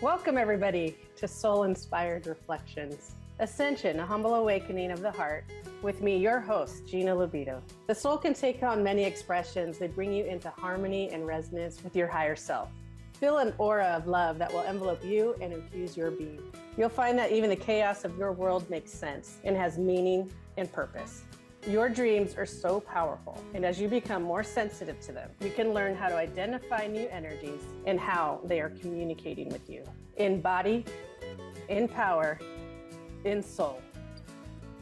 Welcome, everybody, to Soul-Inspired Reflections. Ascension, a humble awakening of the heart, with me, your host, Gina Lobito. The soul can take on many expressions that bring you into harmony and resonance with your higher self. Feel an aura of love that will envelope you and infuse your being. You'll find that even the chaos of your world makes sense and has meaning and purpose. Your dreams are so powerful, and as you become more sensitive to them, you can learn how to identify new energies and how they are communicating with you. In body, in power, in soul.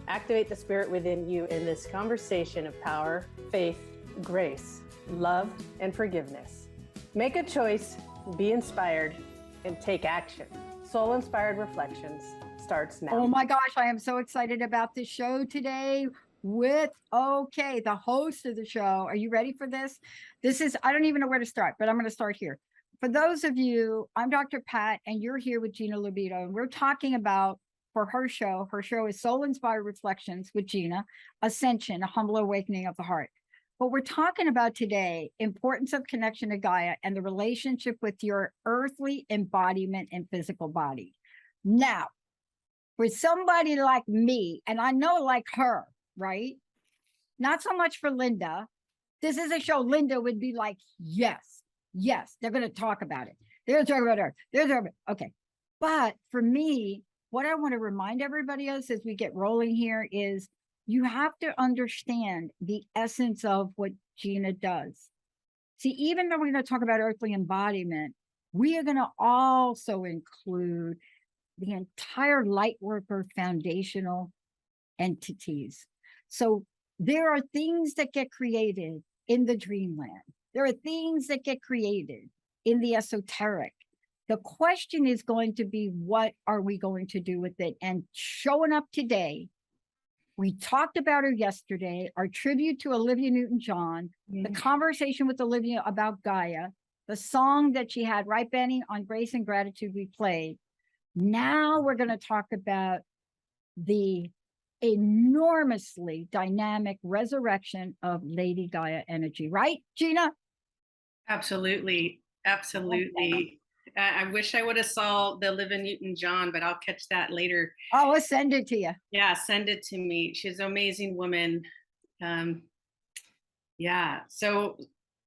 Activate the spirit within you in this conversation of power, faith, grace, love, and forgiveness. Make a choice, be inspired, and take action. Soul-Inspired Reflections starts now. Oh my gosh, I am so excited about this show today with, the host of the show. Are you ready for this? I don't even know where to start, but I'm going to start here. For those of you, I'm Dr. Pat, and you're here with Gina Lobito, and we're talking about, for her show is Soul-Inspired Reflections with Gina, Ascension, a humble awakening of the heart. But we're talking about today, importance of connection to Gaia and the relationship with your earthly embodiment and physical body. Now, for somebody like me, and I know like her, right? Not so much for Linda. This is a show Linda would be like, yes, they're going to talk about it. They're going to talk about her. Okay. But for me, what I want to remind everybody else as we get rolling here is you have to understand the essence of what Gina does. See, even though we're going to talk about earthly embodiment, we are going to also include the entire Lightworker foundational entities. So there are things that get created in the dreamland. There are things that get created in the esoteric. The question is going to be, what are we going to do with it? And showing up today, we talked about her yesterday, our tribute to Olivia Newton-John, the conversation with Olivia about Gaia, the song that she had, right, Benny, on Grace and Gratitude we played. Now we're going to talk about the enormously dynamic resurrection of Lady Gaia energy, right, Gina? Absolutely. Okay. I wish I would have saw the Olivia Newton-John, but I'll catch that later. I'll send it to you. Yeah, send it to me. She's an amazing woman. So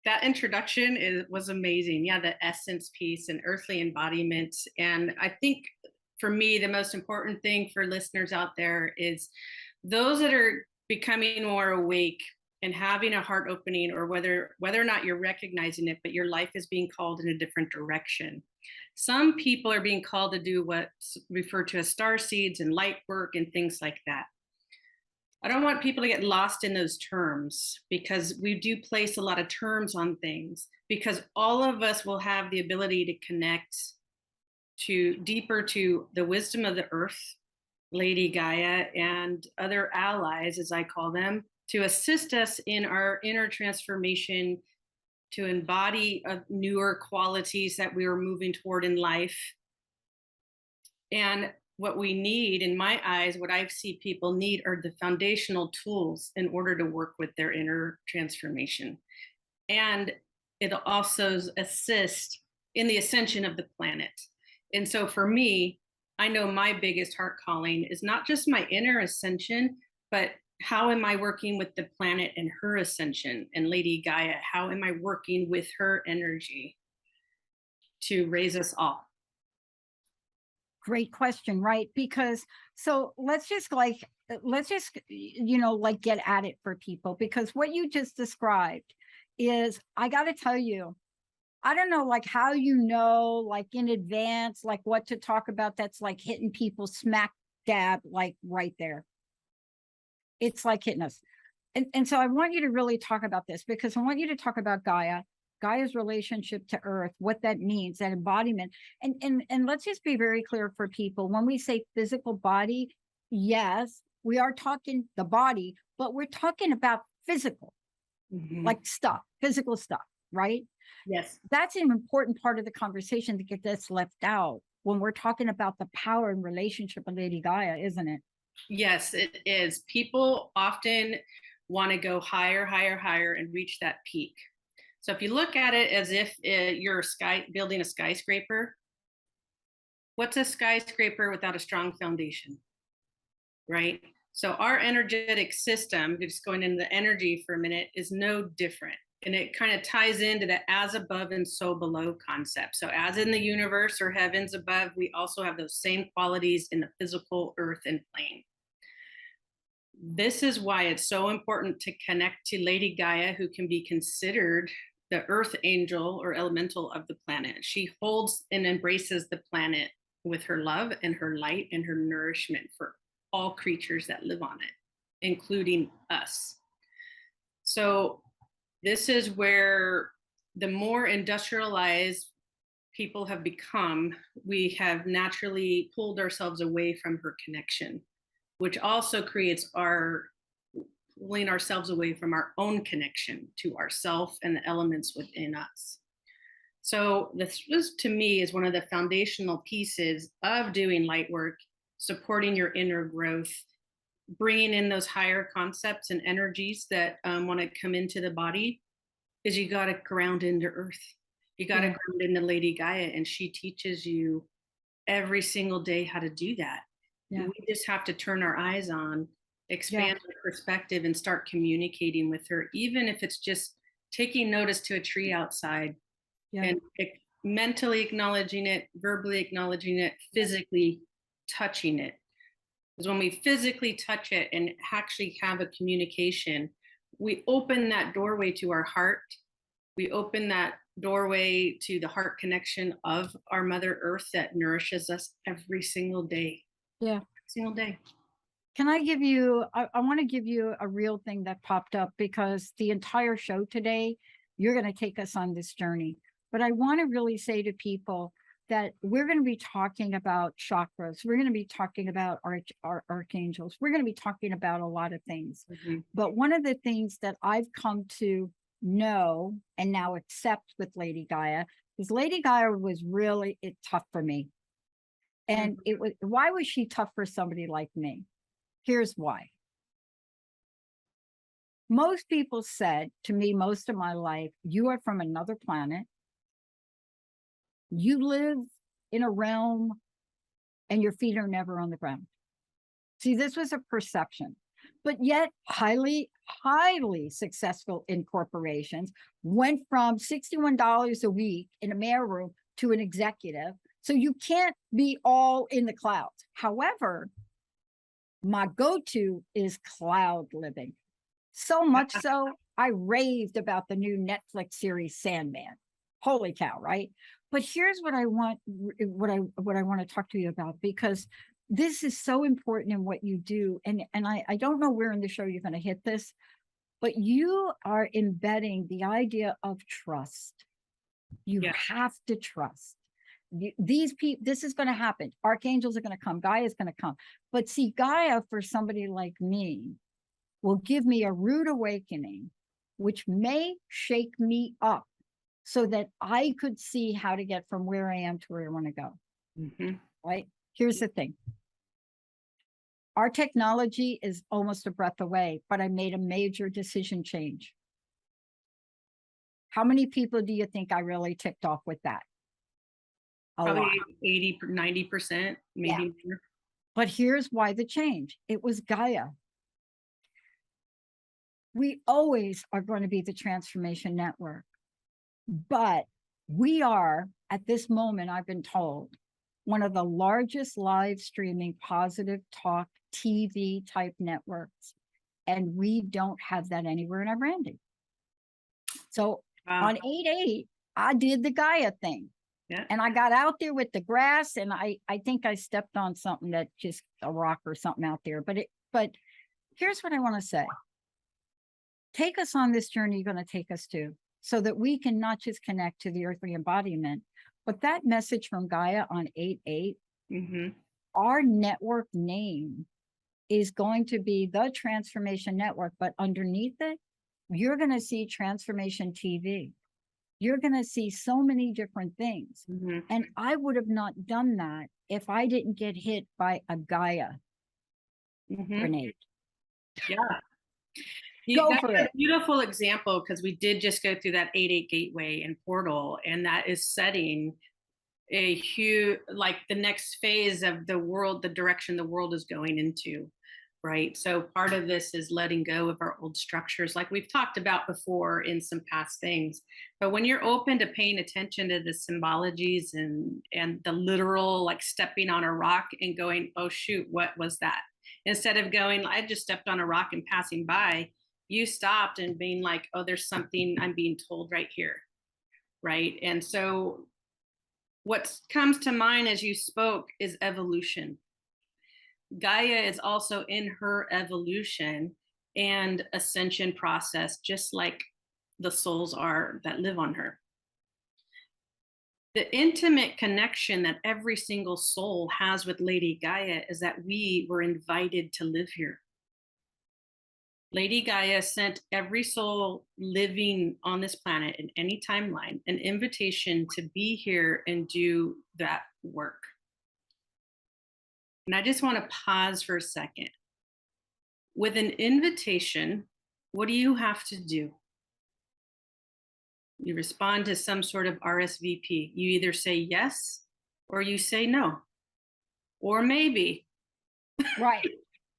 that introduction was amazing. Yeah, the essence piece and earthly embodiment. And I think for me, the most important thing for listeners out there is those that are becoming more awake and having a heart opening, or whether or not you're recognizing it, but your life is being called in a different direction. Some people are being called to do what's referred to as star seeds and light work and things like that. I don't want people to get lost in those terms, because we do place a lot of terms on things, because all of us will have the ability to connect deeper to the wisdom of the earth, Lady Gaia, and other allies, as I call them, to assist us in our inner transformation, to embody newer qualities that we are moving toward in life. And what we need, in my eyes, what I see people need are the foundational tools in order to work with their inner transformation. And it'll also assist in the ascension of the planet. And so for me, I know my biggest heart calling is not just my inner ascension, but how am I working with the planet and her ascension, and Lady Gaia? How am I working with her energy to raise us all? Great question, right? Because so let's just get at it for people, because what you just described is, I got to tell you, I don't know, like how in advance, like what to talk about that's like hitting people smack dab, like right there. It's like hitting us. And so I want you to really talk about this, because I want you to talk about Gaia's relationship to Earth, what that means, that embodiment. And let's just be very clear for people. When we say physical body, yes, we are talking the body, but we're talking about physical, like stuff, physical stuff, right? Yes. That's an important part of the conversation to get this left out when we're talking about the power and relationship of Lady Gaia, isn't it? Yes, it is. People often want to go higher, higher, higher and reach that peak. So if you look at it as if you're building a skyscraper, what's a skyscraper without a strong foundation, right? So our energetic system, just going into the energy for a minute, is no different. And it kind of ties into the as above and so below concept. So as in the universe or heavens above, we also have those same qualities in the physical earth and plane. This is why it's so important to connect to Lady Gaia, who can be considered the earth angel or elemental of the planet. She holds and embraces the planet with her love and her light and her nourishment for all creatures that live on it, including us. So this is where the more industrialized people have become, we have naturally pulled ourselves away from her connection, which also creates pulling ourselves away from our own connection to ourself and the elements within us. So this to me is one of the foundational pieces of doing light work, supporting your inner growth, bringing in those higher concepts and energies that want to come into the body, is you got to ground into earth. You got to ground into Lady Gaia, and she teaches you every single day how to do that. Yeah. We just have to turn our eyes on, expand our perspective, and start communicating with her, even if it's just taking notice to a tree outside and mentally acknowledging it, verbally acknowledging it, physically touching it. Because when we physically touch it and actually have a communication, we open that doorway to our heart. We open that doorway to the heart connection of our Mother Earth that nourishes us every single day. Yeah. Every single day. Can I give you, I want to give you a real thing that popped up, because the entire show today, you're going to take us on this journey. But I want to really say to people that we're going to be talking about chakras. We're going to be talking about our archangels. We're going to be talking about a lot of things. Mm-hmm. But one of the things that I've come to know and now accept with Lady Gaia, because Lady Gaia was really tough for me. And it was, why was she tough for somebody like me? Here's why. Most people said to me most of my life, you are from another planet. You live in a realm and your feet are never on the ground. See, this was a perception, but yet highly successful in corporations, went from $61 a week in a mailroom to an executive. So you can't be all in the clouds. However, my go-to is cloud living. So much so, I raved about the new Netflix series Sandman. Holy cow, right? But here's what I want, what I want to talk to you about, because this is so important in what you do. And I don't know where in the show you're going to hit this, but you are embedding the idea of trust. You have to trust. These people, this is going to happen. Archangels are going to come. Gaia is going to come. But see, Gaia, for somebody like me, will give me a rude awakening, which may shake me up so that I could see how to get from where I am to where I want to go. Mm-hmm. Right? Here's the thing. Our technology is almost a breath away, but I made a major decision change. How many people do you think I really ticked off with that? Probably 80, 90%, maybe. Yeah. But here's why the change. It was Gaia. We always are going to be the transformation network. But we are, at this moment, I've been told, one of the largest live streaming positive talk TV type networks. And we don't have that anywhere in our branding. So on 8/8, I did the Gaia thing. Yeah. And I got out there with the grass, and I think I stepped on something that just a rock or something out there. But here's what I want to say. Take us on this journey you're going to take us to, so that we can not just connect to the earthly embodiment, but that message from Gaia on 8/8, our network name is going to be the Transformation Network, but underneath it, you're going to see Transformation TV. You're going to see so many different things. And I would have not done that if I didn't get hit by a Gaia grenade. Yeah. Go for it. A beautiful example, because we did just go through that 8/8 gateway and portal, and that is setting a huge, like the next phase of the world, the direction the world is going into, right? So part of this is letting go of our old structures, like we've talked about before in some past things. But when you're open to paying attention to the symbologies and the literal, like stepping on a rock and going, oh shoot, what was that? Instead of going, I just stepped on a rock and passing by, you stopped and being like, oh, there's something I'm being told right here, right? And so what comes to mind as you spoke is evolution. Gaia is also in her evolution and ascension process, just like the souls are that live on her. The intimate connection that every single soul has with Lady Gaia is that we were invited to live here. Lady Gaia sent every soul living on this planet in any timeline an invitation to be here and do that work. And I just want to pause for a second. With an invitation, what do you have to do? You respond to some sort of RSVP. You either say yes or you say no, or maybe. Right.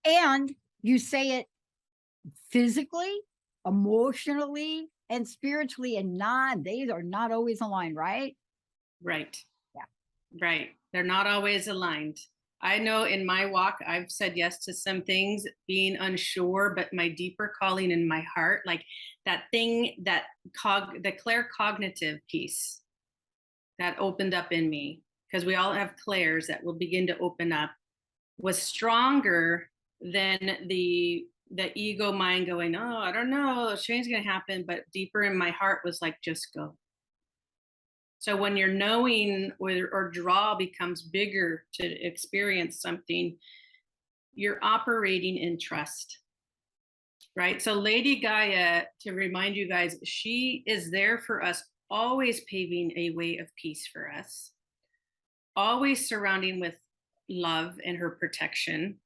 And you say it physically, emotionally, and spiritually, and these are not always aligned, right? Right. Yeah. Right. They're not always aligned. I know in my walk, I've said yes to some things, being unsure, but my deeper calling in my heart, like that thing, the claircognitive piece that opened up in me, because we all have clairs that will begin to open up, was stronger than the ego mind going, oh, I don't know, change is going to happen. But deeper in my heart was like, just go. So when your knowing or draw becomes bigger to experience something, you're operating in trust, right? So Lady Gaia, to remind you guys, she is there for us, always paving a way of peace for us, always surrounding with love and her protection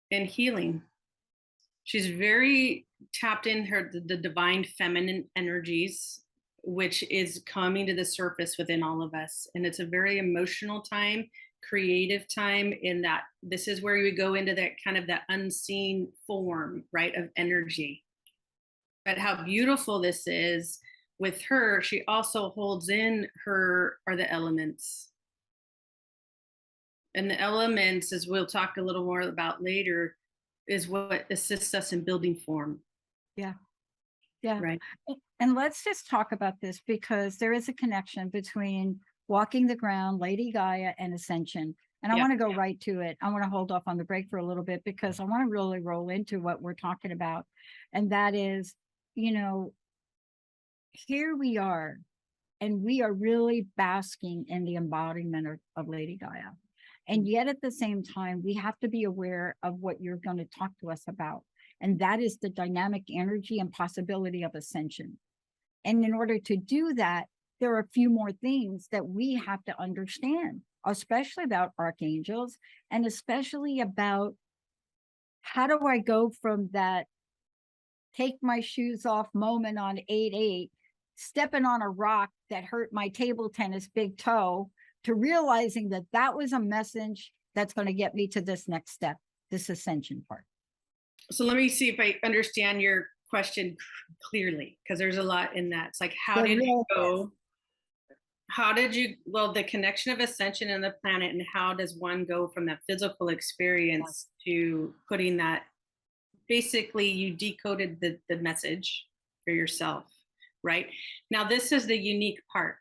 and healing. She's very tapped in the divine feminine energies, which is coming to the surface within all of us. And it's a very emotional time, creative time, in that this is where we go into that kind of that unseen form, right, of energy. But how beautiful this is with her, she also holds in her are the elements. And the elements, as we'll talk a little more about later, is what assists us in building form. Yeah. Yeah. Right. And let's just talk about this, because there is a connection between walking the ground, Lady Gaia, and Ascension. And I want to go right to it. I want to hold off on the break for a little bit, because I want to really roll into what we're talking about. And that is, you know, here we are, and we are really basking in the embodiment of Lady Gaia. And yet at the same time, we have to be aware of what you're going to talk to us about. And that is the dynamic energy and possibility of ascension. And in order to do that, there are a few more things that we have to understand, especially about archangels, and especially about how do I go from that take my shoes off moment on 8/8, stepping on a rock that hurt my table tennis big toe, to realizing that that was a message that's going to get me to this next step, this ascension part. So let me see if I understand your question clearly, because there's a lot in that. It's like, how did you go? How did you, well, the connection of ascension and the planet, and how does one go from that physical experience to putting that, basically you decoded the message for yourself, right? Now, this is the unique part,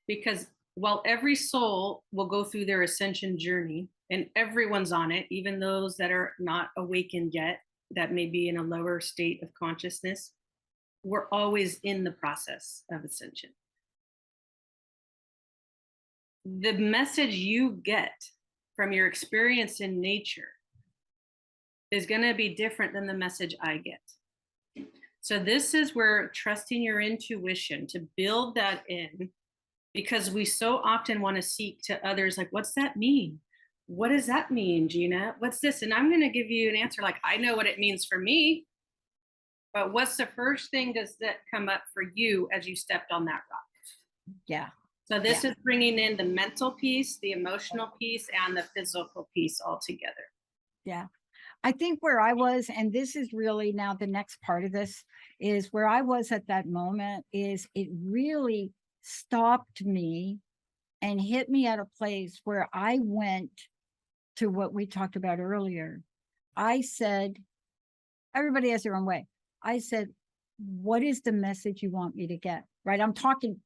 because while every soul will go through their ascension journey, and everyone's on it, even those that are not awakened yet, that may be in a lower state of consciousness, we're always in the process of ascension. The message you get from your experience in nature is going to be different than the message I get. So this is where trusting your intuition to build that in, because we so often want to seek to others, like, what's that mean? What does that mean, Gina? What's this? And I'm going to give you an answer like, I know what it means for me, but what's the first thing does that come up for you as you stepped on that rock? Yeah. So this is bringing in the mental piece, the emotional piece, and the physical piece all together. Yeah. I think where I was, and this is really now the next part of this, is where I was at that moment, is it really stopped me and hit me at a place where I went to what we talked about earlier. I said, everybody has their own way. I said, what is the message you want me to get? Right? I'm talking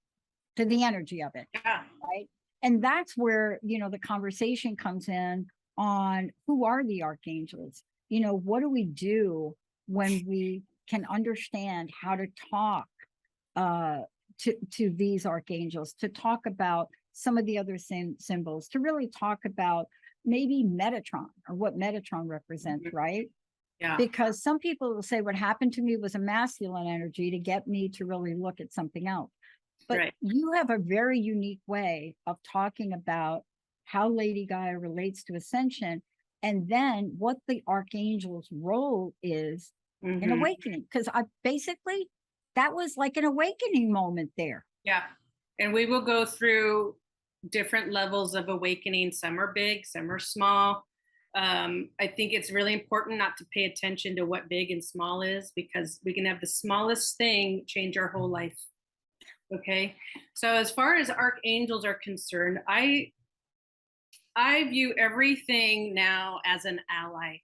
to the energy of it. Yeah. Right. And that's where, the conversation comes in on who are the archangels? What do we do when we can understand how to talk to these archangels, to talk about some of the other symbols, to really talk about maybe Metatron or what Metatron represents, right? Yeah. Because some people will say what happened to me was a masculine energy to get me to really look at something else. But you have a very unique way of talking about how Lady Gaia relates to Ascension, and then what the archangel's role is in awakening. Because that was like an awakening moment there. Yeah. And we will go through different levels of awakening. Some are big, some are small. I think it's really important not to pay attention to what big and small is, because we can have the smallest thing change our whole life. Okay. So as far as archangels are concerned, I view everything now as an ally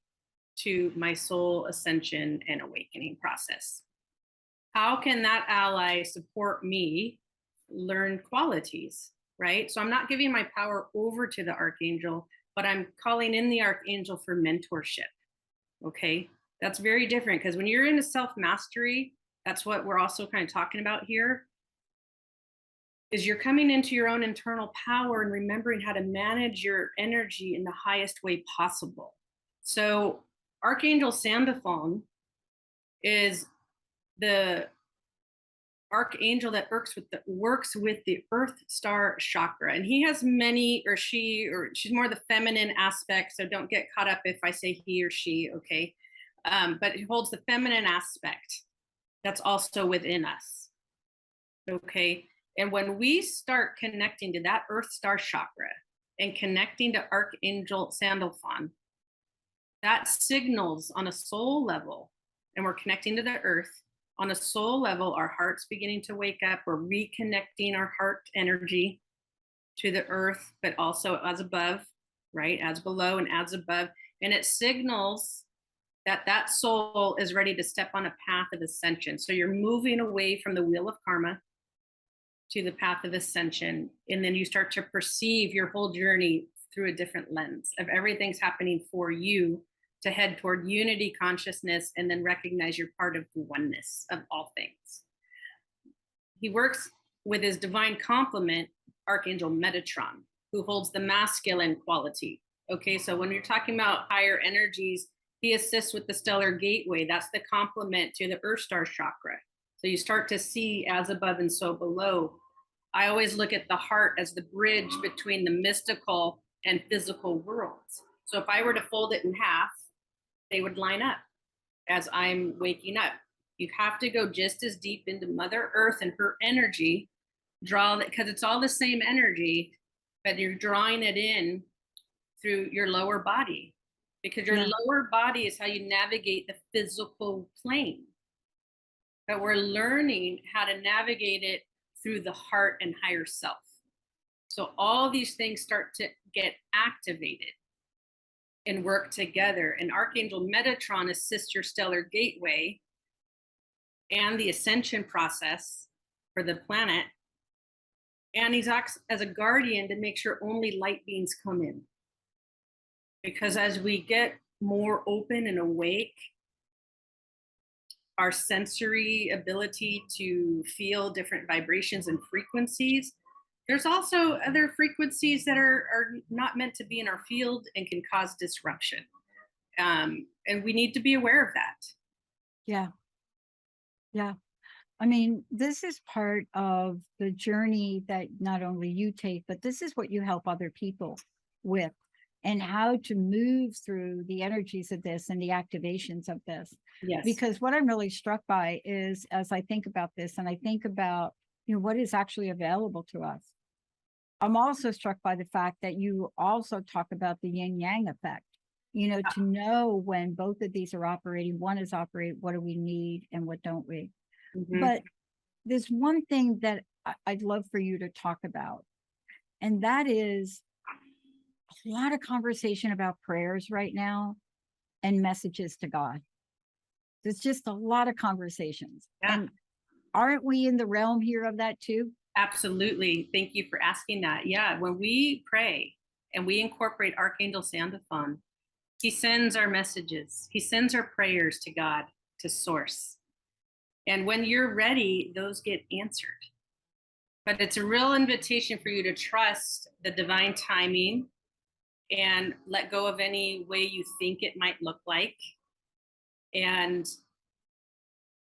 to my soul ascension and awakening process. How can that ally support me learn qualities, right? So I'm not giving my power over to the archangel, but I'm calling in the archangel for mentorship. Okay. That's very different, because when you're in a self-mastery, that's what we're also kind of talking about here, is you're coming into your own internal power and remembering how to manage your energy in the highest way possible. So Archangel Sandalphon is the archangel that works with the Earth Star Chakra, and he has many, or she's more the feminine aspect, so don't get caught up if I say he or she, okay? But it holds the feminine aspect that's also within us, okay? And when we start connecting to that Earth Star Chakra and connecting to Archangel Sandalphon, that signals on a soul level, and we're connecting to the earth on a soul level, our heart's beginning to wake up. We're reconnecting our heart energy to the earth, but also as above, right? As below and as above. And it signals that that soul is ready to step on a path of ascension. So you're moving away from the wheel of karma to the path of ascension. And then you start to perceive your whole journey through a different lens of everything's happening for you to head toward unity consciousness, and then recognize you're part of the oneness of all things. He works with his divine complement, Archangel Metatron, who holds the masculine quality. Okay, so when you're talking about higher energies, he assists with the stellar gateway. That's the complement to the Earth Star Chakra. So you start to see as above and so below. I always look at the heart as the bridge between the mystical and physical worlds. So if I were to fold it in half, they would line up as I'm waking up. You have to go just as deep into Mother Earth and her energy, draw that, because it's all the same energy, but you're drawing it in through your lower body, because your lower body is how you navigate the physical plane. But we're learning how to navigate it through the heart and higher self. So all these things start to get activated and work together. And Archangel Metatron assists your stellar gateway and the ascension process for the planet. And he acts as a guardian to make sure only light beings come in. Because as we get more open and awake, our sensory ability to feel different vibrations and frequencies, there's also other frequencies that are not meant to be in our field and can cause disruption. And we need to be aware of that. Yeah. Yeah. I mean, this is part of the journey that not only you take, but this is what you help other people with, and how to move through the energies of this and the activations of this. Yes. Because what I'm really struck by is, as I think about this, and I think about what is actually available to us. I'm also struck by the fact that you also talk about the yin yang effect, to know when both of these are operating, one is operating, what do we need and what don't we? But there's one thing that I'd love for you to talk about, and that is a lot of conversation about prayers right now and messages to God. There's just a lot of conversations. And aren't we in the realm here of that too? Absolutely. Thank you for asking that. Yeah, when we pray and we incorporate Archangel Sandalphon, he sends our messages. He sends our prayers to God, to source. And when you're ready, those get answered. But it's a real invitation for you to trust the divine timing and let go of any way you think it might look like. And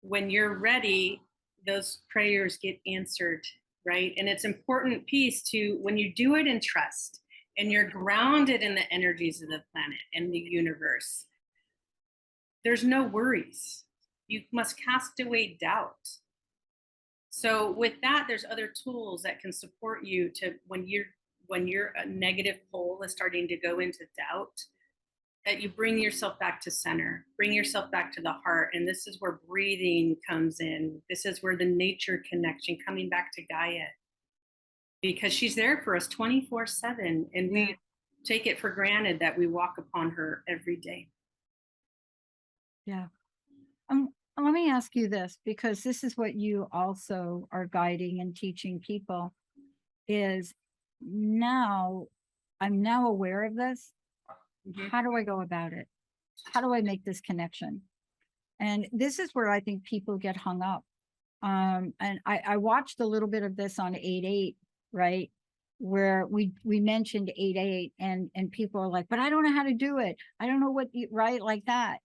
when you're ready, those prayers get answered, right? And it's important piece to, when you do it in trust and you're grounded in the energies of the planet and the universe, there's no worries. You must cast away doubt. So with that, there's other tools that can support you to, when your negative pole is starting to go into doubt, that you bring yourself back to center, bring yourself back to the heart. And this is where breathing comes in. This is where the nature connection, coming back to Gaia, because she's there for us 24/7. And we take it for granted that we walk upon her every day. Yeah. Let me ask you this, because this is what you also are guiding and teaching people, is now I'm now aware of this. How do I go about it? How do I make this connection? And this is where I think people get hung up. And I watched a little bit of this on 8/8, right? Where we mentioned 8/8 and people are like, but I don't know how to do it. I don't know what, right? Like that.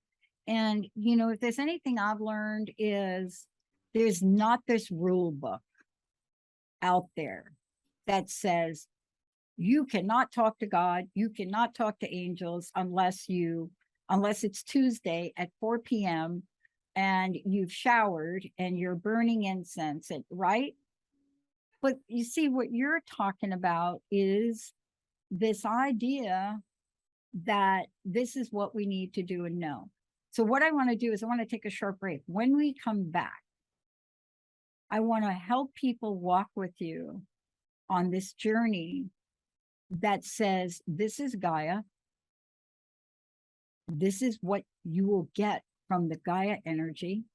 And, if there's anything I've learned is there's not this rule book out there that says you cannot talk to God, you cannot talk to angels unless it's Tuesday at 4 p.m. and you've showered and you're burning incense, right? But you see, what you're talking about is this idea that this is what we need to do and know. So what I want to do is I want to take a short break. When we come back, I want to help people walk with you on this journey that says, this is Gaia. This is what you will get from the Gaia energy.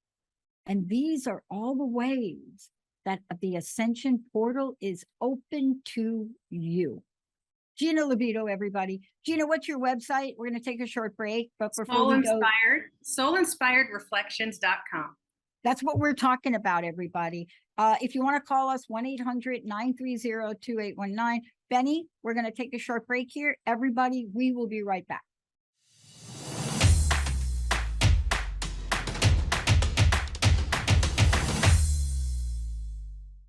And these are all the ways that the Ascension portal is open to you. Gina Lobito, everybody. Gina, what's your website? We're going to take a short break, but before we go, soulinspiredreflections.com. That's what we're talking about, everybody. If you want to call us, 1-800-930-2819. Benny, we're going to take a short break here. Everybody, we will be right back.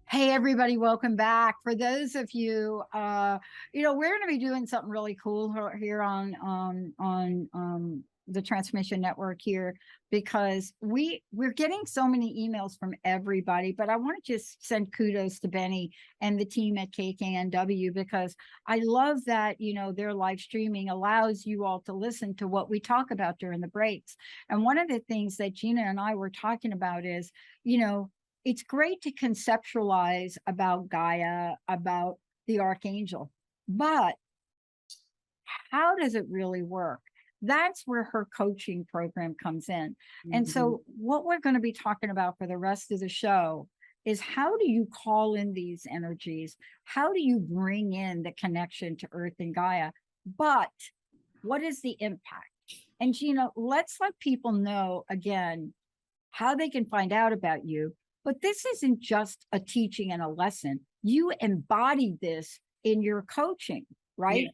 Hey, everybody, welcome back. For those of you, we're going to be doing something really cool here on the Transmission Network here, because we're getting so many emails from everybody, but I want to just send kudos to Benny and the team at KKNW, because I love that, their live streaming allows you all to listen to what we talk about during the breaks. And one of the things that Gina and I were talking about is, it's great to conceptualize about Gaia, about the Archangel, but how does it really work? That's where her coaching program comes in. Mm-hmm. And so what we're going to be talking about for the rest of the show is, how do you call in these energies? How do you bring in the connection to Earth and Gaia? But what is the impact? And Gina, let's let people know again how they can find out about you. But this isn't just a teaching and a lesson. You embody this in your coaching, right? Yeah.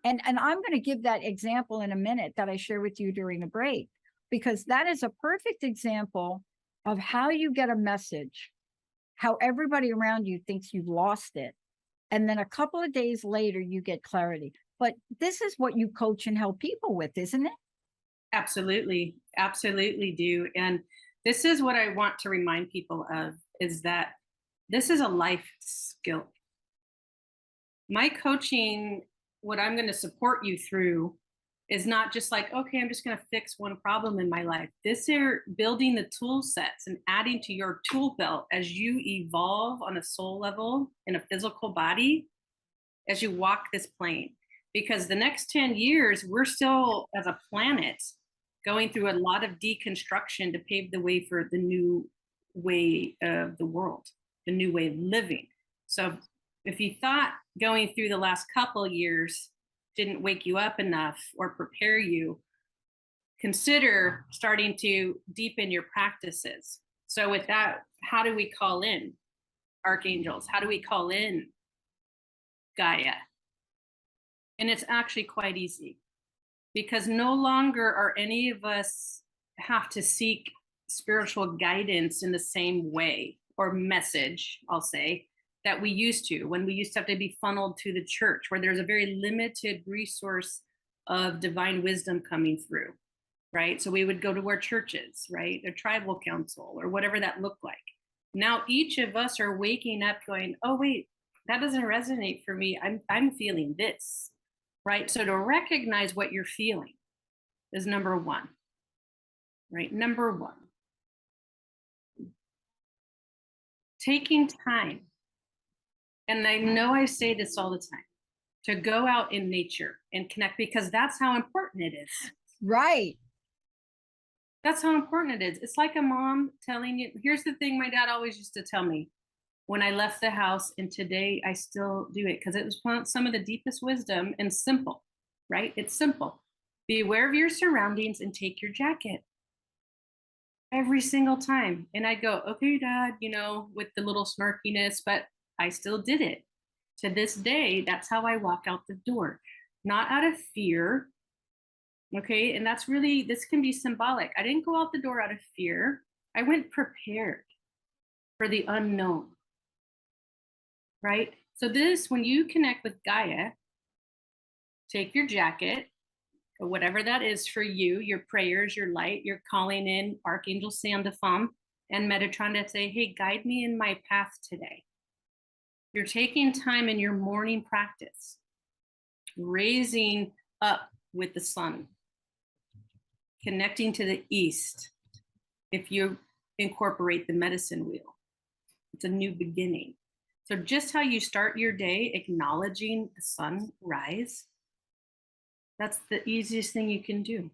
And I'm going to give that example in a minute that I share with you during the break, because that is a perfect example of how you get a message, how everybody around you thinks you've lost it. And then a couple of days later, you get clarity. But this is what you coach and help people with, isn't it? Absolutely. Absolutely do. And this is what I want to remind people of, is that This is a life skill. My coaching, what I'm going to support you through is not just like, okay, I'm just going to fix one problem in my life. This is building the tool sets and adding to your tool belt as you evolve on a soul level in a physical body, as you walk this plane. Because the next 10 years, we're still, as a planet, going through a lot of deconstruction to pave the way for the new way of the world, the new way of living. So if you thought going through the last couple of years didn't wake you up enough or prepare you, consider starting to deepen your practices. So with that, how do we call in archangels? How do we call in Gaia? And it's actually quite easy, because no longer are any of us have to seek spiritual guidance in the same way or message, I'll say, that we used to, when we used to have to be funneled to the church, where there's a very limited resource of divine wisdom coming through, right? So we would go to our churches, right? A tribal council or whatever that looked like. Now each of us are waking up going, oh, wait, that doesn't resonate for me. I'm feeling this, right? So to recognize what you're feeling is number one, right? Number one, taking time. And I know I say this all the time, to go out in nature and connect, because that's how important it is. Right. That's how important it is. It's like a mom telling you, here's the thing my dad always used to tell me when I left the house, and today I still do it, because it was some of the deepest wisdom and simple, right? It's simple. Be aware of your surroundings and take your jacket. Every single time. And I'd go, okay, Dad, with the little snarkiness, but I still did it. To this day, that's how I walk out the door, not out of fear. Okay. And that's really, this can be symbolic. I didn't go out the door out of fear. I went prepared for the unknown. Right. So this, when you connect with Gaia, take your jacket, or whatever that is for you, your prayers, your light, you're calling in Archangel Sandalphon and Metatron to say, hey, guide me in my path today. You're taking time in your morning practice, raising up with the sun, connecting to the east. If you incorporate the medicine wheel, it's a new beginning. So just how you start your day, acknowledging the sunrise, that's the easiest thing you can do.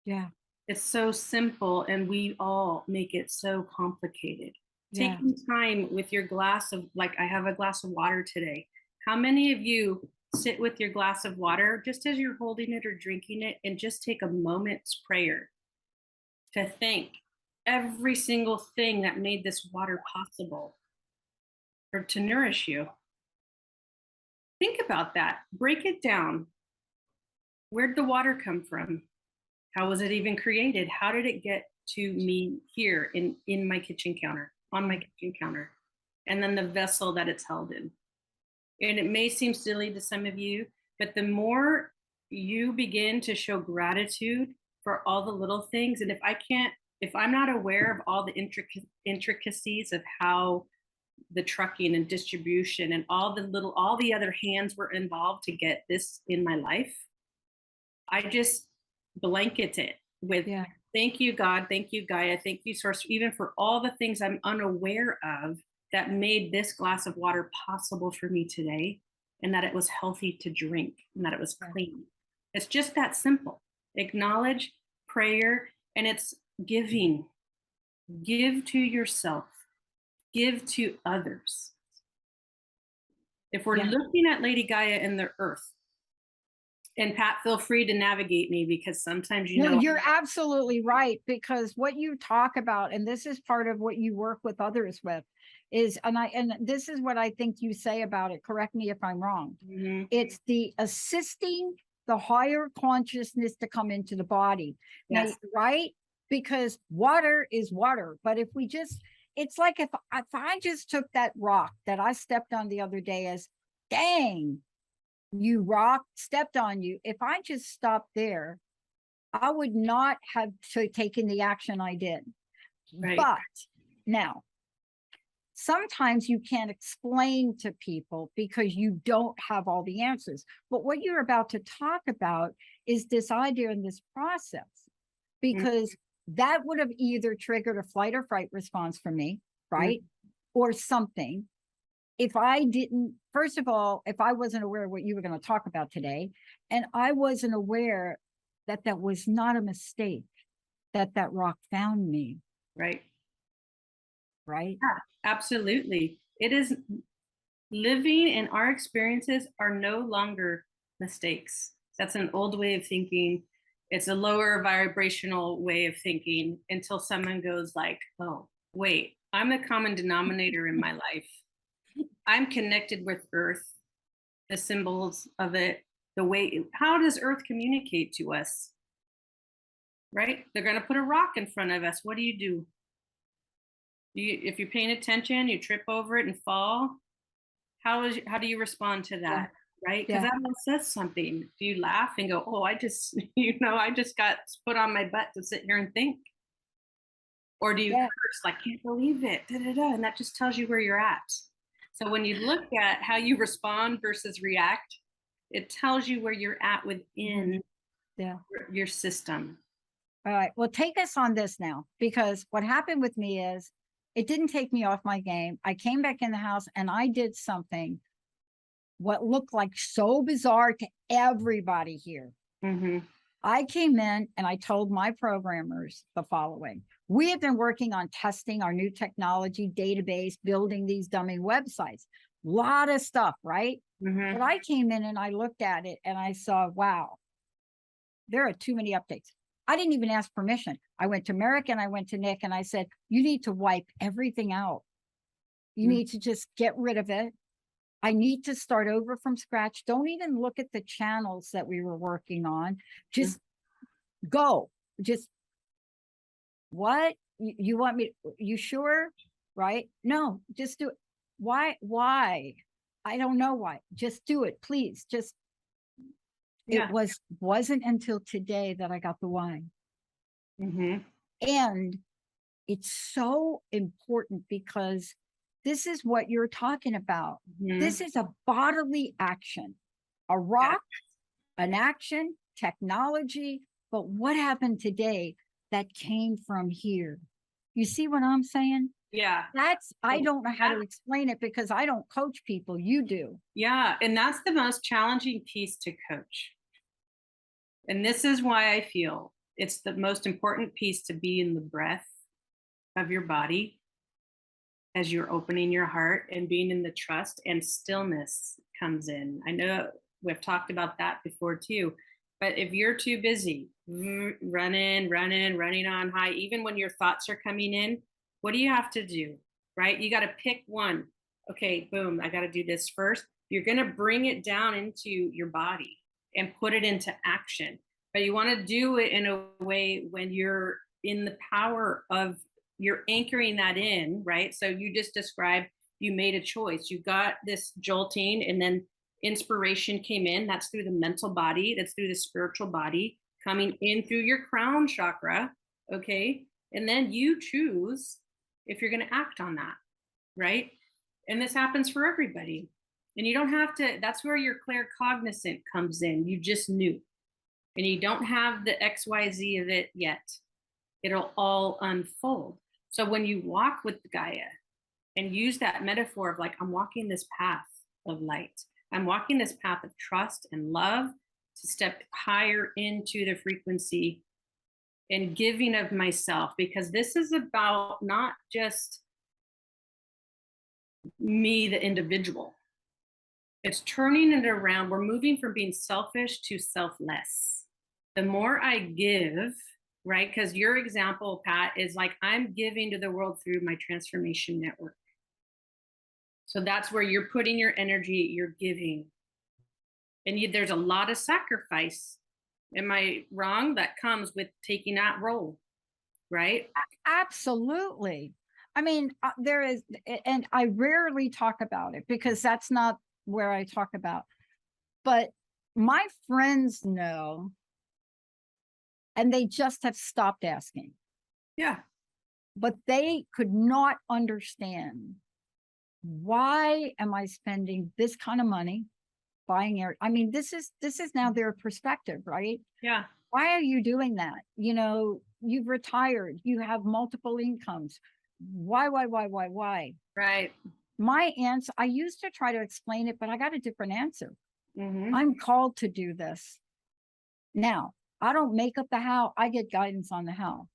Yeah. It's so simple, and we all make it so complicated. Yeah. Taking time with your glass of, like, I have a glass of water today. How many of you sit with your glass of water just as you're holding it or drinking it, and just take a moment's prayer to thank every single thing that made this water possible, or to nourish you? Think about that. Break it down. Where'd the water come from? How was it even created? How did it get to me here in my kitchen counter, on my kitchen counter? And then the vessel that it's held in. And it may seem silly to some of you, but the more you begin to show gratitude for all the little things, and if I'm not aware of all the intricacies of how the trucking and distribution and all the other hands were involved to get this in my life, I just blanket it with, thank you, God, thank you, Gaia, thank you, Source, even for all the things I'm unaware of that made this glass of water possible for me today, and that it was healthy to drink, and that it was clean. It's just that simple. Acknowledge, prayer, and it's giving. Give to yourself. Give to others. If we're looking at Lady Gaia and the earth, and Pat, feel free to navigate me, because sometimes you're absolutely right, because what you talk about, and this is part of what you work with others with, is, and this is what I think you say about it, correct me if I'm wrong. Mm-hmm. It's the assisting the higher consciousness to come into the body. Yes. Now, right? Because water is water, but if we just, it's like if I just took that rock that I stepped on the other day as, dang, you rock stepped on you. If I just stopped there, I would not have taken the action I did. Right. But now, sometimes you can't explain to people because you don't have all the answers. But what you're about to talk about is this idea and this process, because that would have either triggered a flight or fright response from me, right? Or something. If I didn't, first of all, if I wasn't aware of what you were going to talk about today, and I wasn't aware that that was not a mistake, that that rock found me. Right. Right. Yeah, absolutely. It is living, and our experiences are no longer mistakes. That's an old way of thinking. It's a lower vibrational way of thinking until someone goes like, oh, wait, I'm the common denominator in my life. I'm connected with Earth, the symbols of it, the way, how does Earth communicate to us? Right? They're going to put a rock in front of us. What do? If you're paying attention, you trip over it and fall. How do you respond to that? Right? Because that all says something. Do you laugh and go, oh, I just got put on my butt to sit here and think? Or do you curse, like, can't believe it, da, da, da, and that just tells you where you're at. So when you look at how you respond versus react, it tells you where you're at within your system. All right. Well, take us on this now, because what happened with me is it didn't take me off my game. I came back in the house and I did something what looked like so bizarre to everybody here. I came in and I told my programmers the following. We have been working on testing our new technology database, building these dummy websites, a lot of stuff, right? But I came in and I looked at it and I saw, wow, there are too many updates. I didn't even ask permission. I went to Merrick and I went to Nick and I said, you need to wipe everything out. You need to just get rid of it. I need to start over from scratch. Don't even look at the channels that we were working on. Just go. Just, what? You want me? You sure? Right? No, just do it. Why? I don't know why. Just do it, please. Just, it wasn't until today that I got the why. And it's so important because this is what you're talking about. This is a bodily action, a rock, an action, technology. But what happened today that came from here? You see what I'm saying? Yeah. I don't know how to explain it because I don't coach people. You do. Yeah. And that's the most challenging piece to coach. And this is why I feel it's the most important piece, to be in the breath of your body as you're opening your heart and being in the trust, and stillness comes in. I know we've talked about that before too, but if you're too busy running on high, even when your thoughts are coming in, what do you have to do? Right? You got to pick one. Okay, boom, I got to do this first. You're going to bring it down into your body and put it into action. But you want to do it in a way when you're in the power of, you're anchoring that in, right? So you just described, you made a choice. You got this jolting and then inspiration came in. That's through the mental body. That's through the spiritual body coming in through your crown chakra. Okay. And then you choose if you're going to act on that, right? And this happens for everybody. And you don't have to, that's where your claircognizant comes in. You just knew. And you don't have the XYZ of it yet. It'll all unfold. So when you walk with Gaia and use that metaphor of like, I'm walking this path of light, I'm walking this path of trust and love to step higher into the frequency and giving of myself, because this is about not just me, the individual. It's turning it around. We're moving from being selfish to selfless. The more I give, right? Because your example, Pat, is like, I'm giving to the world through my transformation network. So that's where you're putting your energy, you're giving. And there's a lot of sacrifice. Am I wrong? That comes with taking that role, right? Absolutely. I mean, there is, and I rarely talk about it because that's not where I talk about. But my friends know, and they just have stopped asking. Yeah. But they could not understand why am I spending this kind of money buying air? I mean, this is now their perspective, right? Yeah. Why are you doing that? You know, you've retired, you have multiple incomes. Why? Right. My answer, I used to try to explain it, but I got a different answer. Mm-hmm. I'm called to do this. Now, I don't make up the how, I get guidance on the how.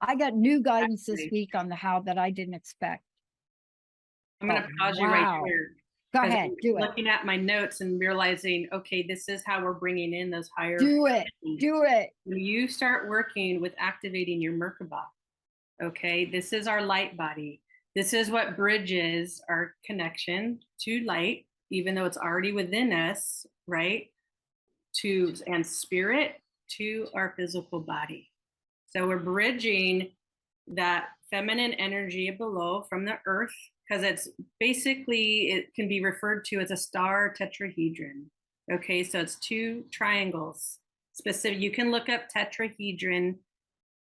I got new guidance this week on the how that I didn't expect. I'm going to pause you right here. Go ahead, do it. Looking at my notes and realizing, okay, this is how we're bringing in those higher. Do it. When you start working with activating your Merkabah, okay, this is our light body. This is what bridges our connection to light, even though it's already within us, right? And spirit to our physical body. So we're bridging that feminine energy below from the earth, because it's basically, it can be referred to as a star tetrahedron. Okay, so it's two triangles. Specific, you can look up tetrahedron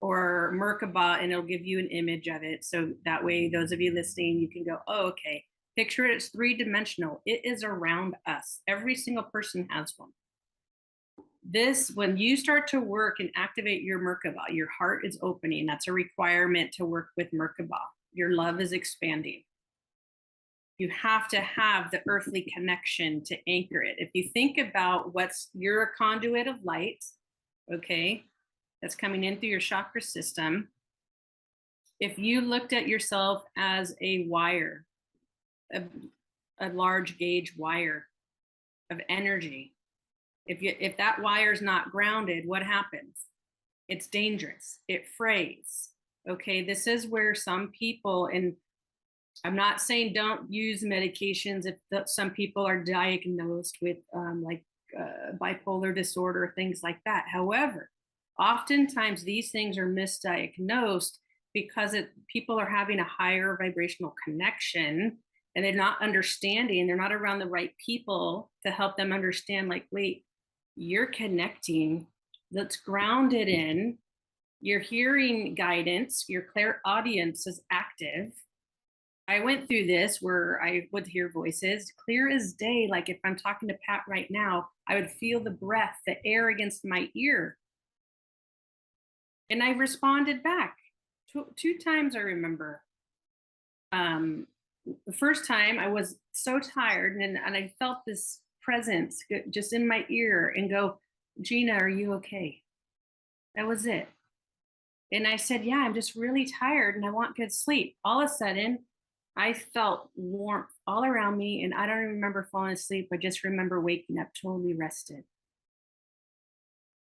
or Merkabah and it'll give you an image of it. So that way, those of you listening, you can go, oh, okay, picture it, it's three-dimensional. It is around us. Every single person has one. This, when you start to work and activate your Merkabah, your heart is opening. That's a requirement to work with Merkabah. Your love is expanding. You have to have the earthly connection to anchor it. If you think about you're a conduit of light, okay, that's coming in through your chakra system. If you looked at yourself as a wire, a large gauge wire of energy, if that wire is not grounded, what happens? It's dangerous. It frays. Okay, this is where some people, and I'm not saying don't use medications if some people are diagnosed with bipolar disorder, things like that. However, oftentimes these things are misdiagnosed because people are having a higher vibrational connection and they're not understanding, they're not around the right people to help them understand, like, wait, you're connecting, that's grounded in, you're hearing guidance, your clairaudience is active. I went through this where I would hear voices clear as day. Like if I'm talking to Pat right now, I would feel the breath, the air against my ear. And I responded back two times, I remember. The first time I was so tired and I felt this presence just in my ear and go, Gina, are you okay? That was it. And I said, yeah, I'm just really tired and I want good sleep. All of a sudden, I felt warmth all around me and I don't even remember falling asleep. I just remember waking up totally rested.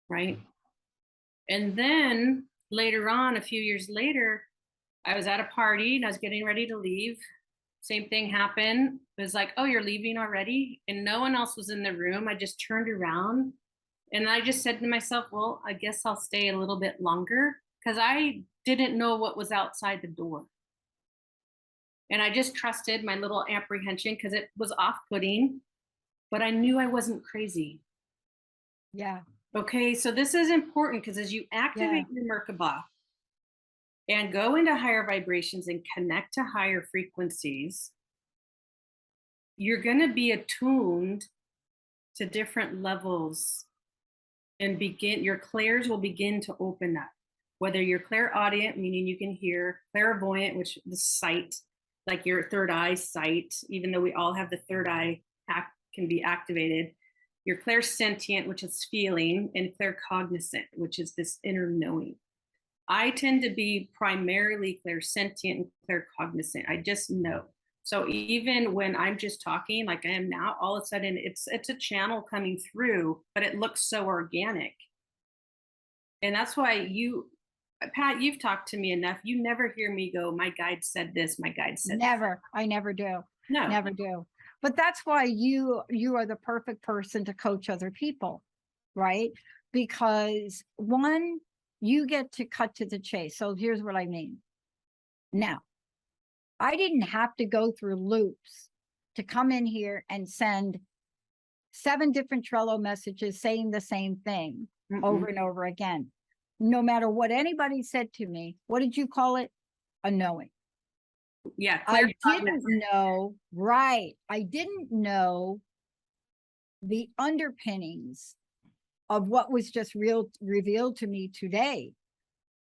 Right? And then later on, a few years later, I was at a party and I was getting ready to leave. Same thing happened. It was like, oh, you're leaving already? And no one else was in the room. I just turned around and I just said to myself, well, I guess I'll stay a little bit longer because I didn't know what was outside the door. And I just trusted my little apprehension because it was off-putting, but I knew I wasn't crazy. Yeah. Okay, so this is important because as you activate your Merkabah and go into higher vibrations and connect to higher frequencies, you're going to be attuned to different levels and your clairs will begin to open up. Whether you're clairaudient, meaning you can hear, clairvoyant, which is the sight, like your third eye sight, even though we all have the third eye can be activated. You're clairsentient, which is feeling, and claircognizant, which is this inner knowing. I tend to be primarily clairsentient and claircognizant. I just know. So even when I'm just talking like I am now, all of a sudden it's a channel coming through, but it looks so organic. And that's why Pat, you've talked to me enough. You never hear me go, my guide said this, my guide said never. That. I never do. No. Never do. But that's why you are the perfect person to coach other people, right? Because one, you get to cut to the chase. So here's what I mean. Now, I didn't have to go through loops to come in here and send 7 different Trello messages saying the same thing over and over again. No matter what anybody said to me, what did you call it? A knowing. Yeah. I didn't know, right. I didn't know the underpinnings of what was just revealed to me today.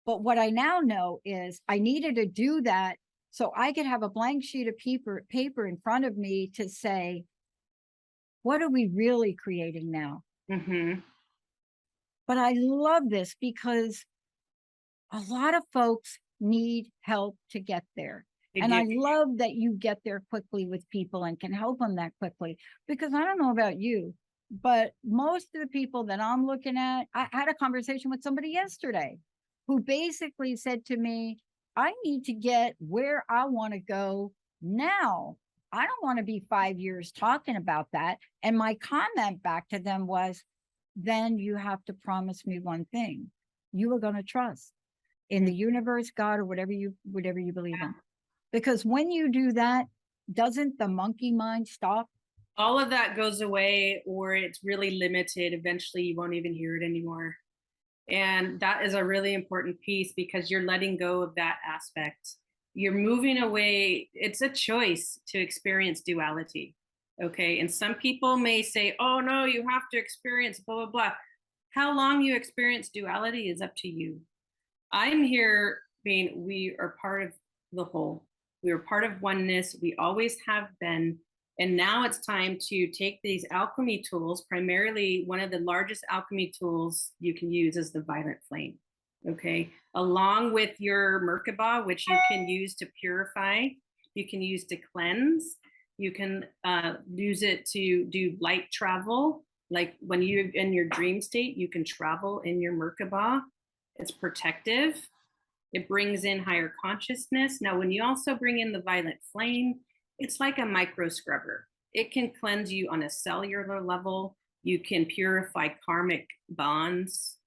But what I now know is I needed to do that so I could have a blank sheet of paper in front of me to say, what are we really creating now? Mm-hmm. But I love this because a lot of folks need help to get there. And I love that you get there quickly with people and can help them that quickly, because I don't know about you, but most of the people that I'm looking at, I had a conversation with somebody yesterday who basically said to me, I need to get where I want to go now. I don't want to be 5 years talking about that. And my comment back to them was, then you have to promise me one thing. You are going to trust in the universe, God, or whatever you believe in. Because when you do that, doesn't the monkey mind stop? All of that goes away, or it's really limited. Eventually you won't even hear it anymore. And that is a really important piece, because you're letting go of that aspect. You're moving away. It's a choice to experience duality. Okay. And some people may say, oh no, you have to experience blah, blah, blah. How long you experience duality is up to you. I'm here being, we are part of the whole. We are part of oneness. We always have been. And now it's time to take these alchemy tools. Primarily, one of the largest alchemy tools you can use is the violet flame. Okay. Along with your Merkabah, which you can use to purify, you can use to cleanse, you can use it to do light travel. Like when you're in your dream state, you can travel in your Merkabah. It's protective. It brings in higher consciousness. Now, when you also bring in the violet flame, it's like a micro scrubber. It can cleanse you on a cellular level. You can purify karmic bonds,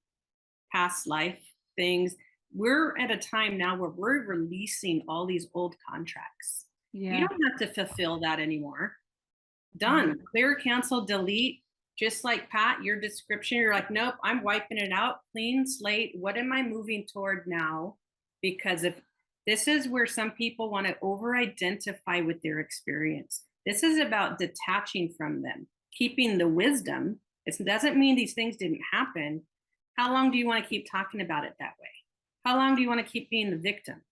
past life things. We're at a time now where we're releasing all these old contracts. Yeah. You don't have to fulfill that anymore. Done. Clear, cancel, delete. Just like Pat, your description, you're like, nope, I'm wiping it out, clean slate. What am I moving toward now? Because if this is where some people want to over-identify with their experience. This is about detaching from them, keeping the wisdom. It doesn't mean these things didn't happen. How long do you want to keep talking about it that way? How long do you want to keep being the victim?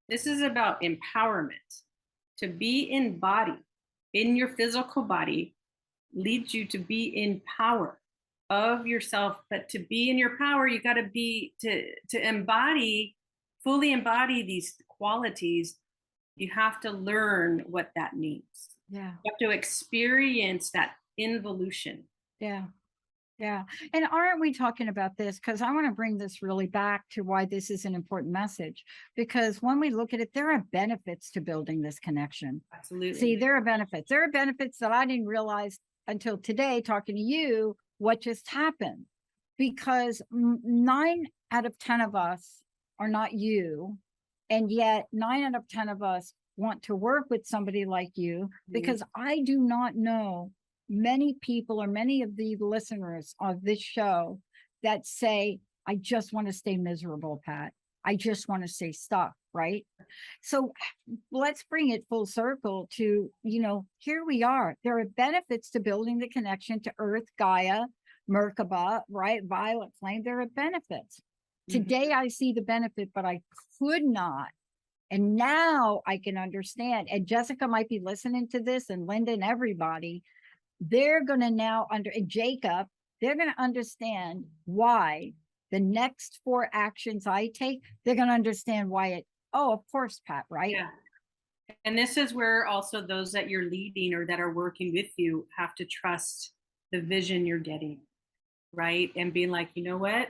This is about empowerment. To be in body, in your physical body, leads you to be in power of yourself. But to be in your power, you got to be to embody, fully embody these qualities. You have to learn what that means. Yeah. You have to experience that involution. Yeah. Yeah. And aren't we talking about this? Because I want to bring this really back to why this is an important message. Because when we look at it, there are benefits to building this connection. Absolutely. See, there are benefits. There are benefits that I didn't realize until today, talking to you, what just happened. Because 9 out of 10 of us are not you. And yet 9 out of 10 of us want to work with somebody like you, because I do not know many people or many of the listeners of this show that say, I just want to stay miserable, Pat. I just want to stay stuck, right? So let's bring it full circle to, here we are. There are benefits to building the connection to Earth, Gaia, Merkabah, right? Violet flame. There are benefits. Today I see the benefit, but I could not. And now I can understand. And Jessica might be listening to this, and Linda and everybody. They're going to now and Jacob, they're going to understand why the next 4 actions I take, they're going to understand why it, oh, of course, Pat, right? Yeah. And this is where also those that you're leading or that are working with you have to trust the vision you're getting, right? And being like, you know what?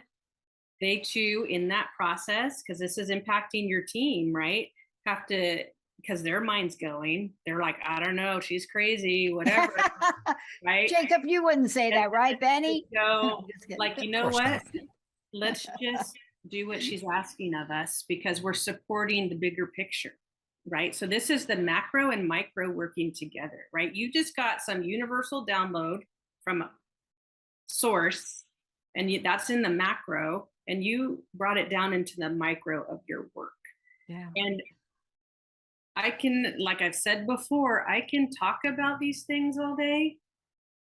They too, in that process, because this is impacting your team, right? Have to, because their mind's going, they're like, I don't know, she's crazy, whatever, right? Jacob, you wouldn't say that, right, Benny? So, like, you know what? Let's just do what she's asking of us, because we're supporting the bigger picture, right? So this is the macro and micro working together, right? You just got some universal download from a source, and that's in the macro, and you brought it down into the micro of your work. Yeah. And I can, like I've said before, I can talk about these things all day.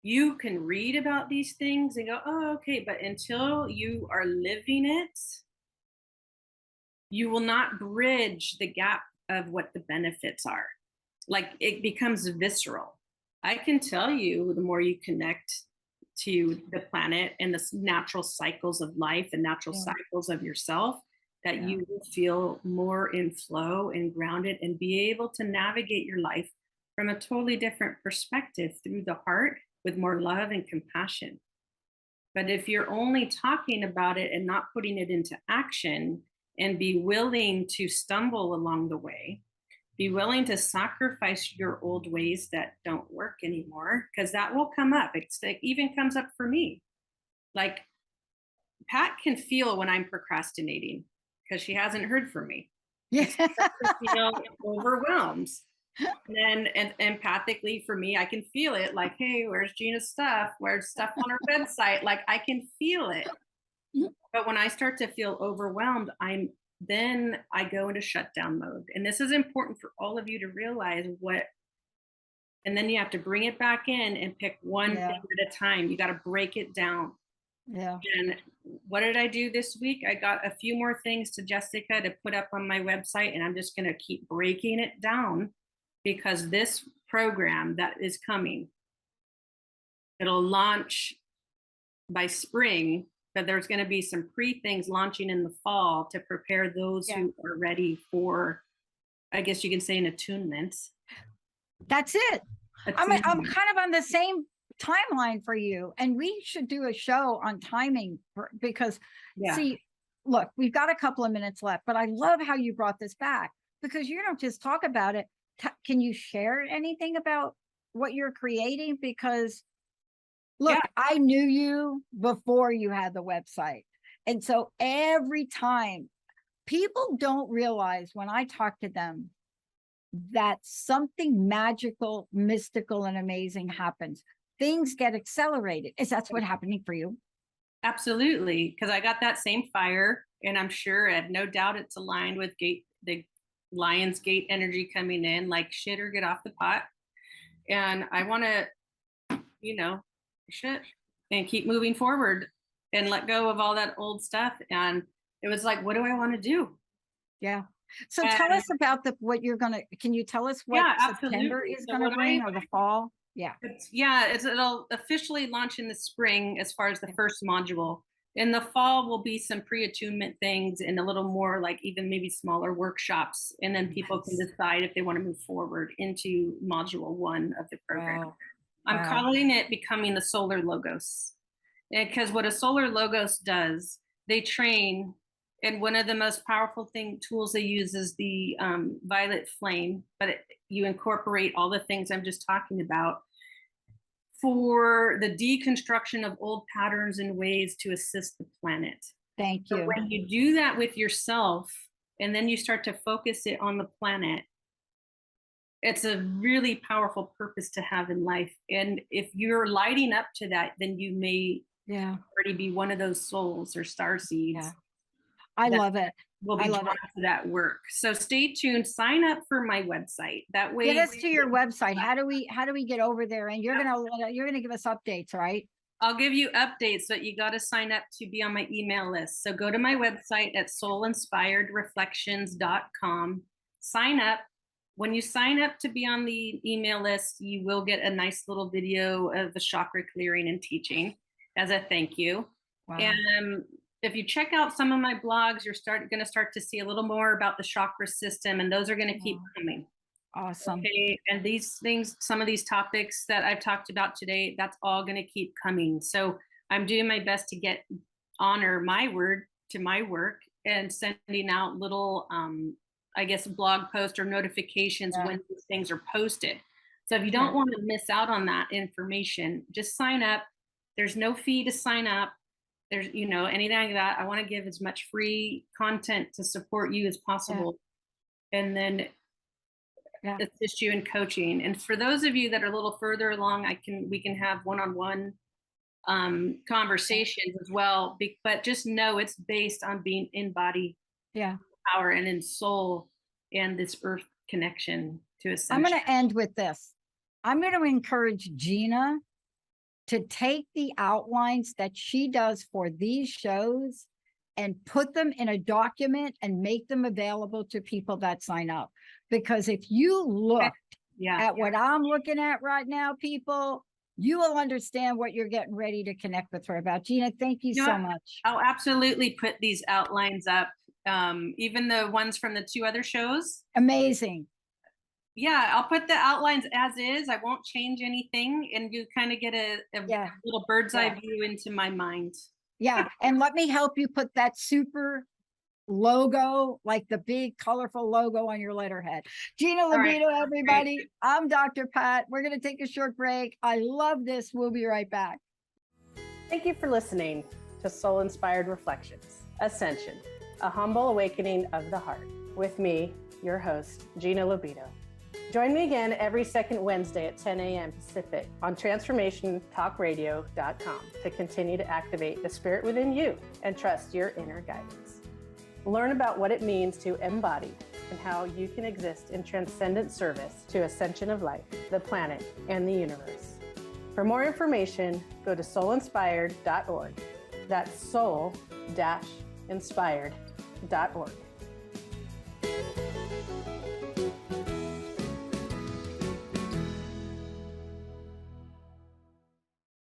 You can read about these things and go, oh, okay. But until you are living it, you will not bridge the gap of what the benefits are. Like, it becomes visceral. I can tell you, the more you connect to the planet and the natural cycles of life and natural cycles of yourself, that you will feel more in flow and grounded and be able to navigate your life from a totally different perspective through the heart with more love and compassion. But if you're only talking about it and not putting it into action, and be willing to stumble along the way, be willing to sacrifice your old ways that don't work anymore, because that will come up. It even comes up for me. Like, Pat can feel when I'm procrastinating because she hasn't heard from me. Yeah. Feel overwhelmed. And empathically for me, I can feel it, like, hey, where's Gina's stuff? Where's stuff on her website? Like, I can feel it. But when I start to feel overwhelmed, then I go into shutdown mode. And this is important for all of you to realize and then you have to bring it back in and pick one thing at a time. You got to break it down. Yeah. And what did I do this week? I got a few more things to Jessica to put up on my website, and I'm just going to keep breaking it down, because this program that is coming, it'll launch by spring, but there's going to be some things launching in the fall to prepare those who are ready for, I guess you can say, an attunement. That's it. I'm kind of on the same timeline for you, and we should do a show on timing because see, look, we've got a couple of minutes left, but I love how you brought this back, because you don't just talk about it. Can you share anything about what you're creating? Because look, I knew you before you had the website. And so every time, people don't realize when I talk to them that something magical, mystical, and amazing happens. Things get accelerated. Is that what's happening for you? Absolutely. Because I got that same fire, and I'm sure, I have no doubt it's aligned with the Lion's Gate energy coming in, like, shit or get off the pot. And I want to, shit, and keep moving forward and let go of all that old stuff. And it was like, what do I want to do? Yeah. So tell us about what you're going to, can you tell us what September is going to bring, or the fall? It'll officially launch in the spring as far as the first module. In the fall will be some pre-attunement things and a little more, like, even maybe smaller workshops. And then people can decide if they want to move forward into module 1 of the program. I'm calling it Becoming the Solar Logos. Because what a solar logos does, they train, and one of the most powerful tools they use is the violet flame, but you incorporate all the things I'm just talking about for the deconstruction of old patterns and ways to assist the planet. Thank you. So when you do that with yourself, and then you start to focus it on the planet, it's a really powerful purpose to have in life. And if you're lighting up to that, then you may already be one of those souls or star seeds. I love it. Will be drawn to that work. So stay tuned. Sign up for my website. That way, get us to your website. How do we get over there? And you're gonna give us updates, right? I'll give you updates, but you got to sign up to be on my email list. So go to my website at soulinspiredreflections.com. Sign up. When you sign up to be on the email list, you will get a nice little video of the chakra clearing and teaching as a thank you. Wow. And if you check out some of my blogs, you're going to start to see a little more about the chakra system, and those are going to keep coming. Awesome. Okay. And these things, some of these topics that I've talked about today, that's all going to keep coming. So I'm doing my best to honor my word to my work, and sending out little, I guess, blog posts or notifications when these things are posted. So if you don't want to miss out on that information, just sign up. There's no fee to sign up. There's, anything like that. I want to give as much free content to support you as possible. And then assist you in coaching. And for those of you that are a little further along, we can have one-on-one conversations as well. But just know it's based on being in body power and in soul and this earth connection to Ascension. I'm going to end with this. I'm going to encourage Gina to take the outlines that she does for these shows and put them in a document and make them available to people that sign up. Because if you look at what I'm looking at right now, people, you will understand what you're getting ready to connect with her about. Gina, thank you so much. I'll absolutely put these outlines up, even the ones from the 2 other shows. Amazing. Yeah, I'll put the outlines as is. I won't change anything, and you kind of get a little bird's eye view into my mind. Yeah, and let me help you put that super logo, like the big colorful logo on your letterhead. Gina Lobito, everybody. Great. I'm Dr. Pat. We're going to take a short break. I love this. We'll be right back. Thank you for listening to Soul Inspired Reflections, Ascension, a humble awakening of the heart, with me, your host, Gina Lobito. Join me again every second Wednesday at 10 a.m. Pacific on transformationtalkradio.com to continue to activate the spirit within you and trust your inner guidance. Learn about what it means to embody and how you can exist in transcendent service to ascension of life, the planet, and the universe. For more information, go to soulinspired.org. That's soul-inspired.org.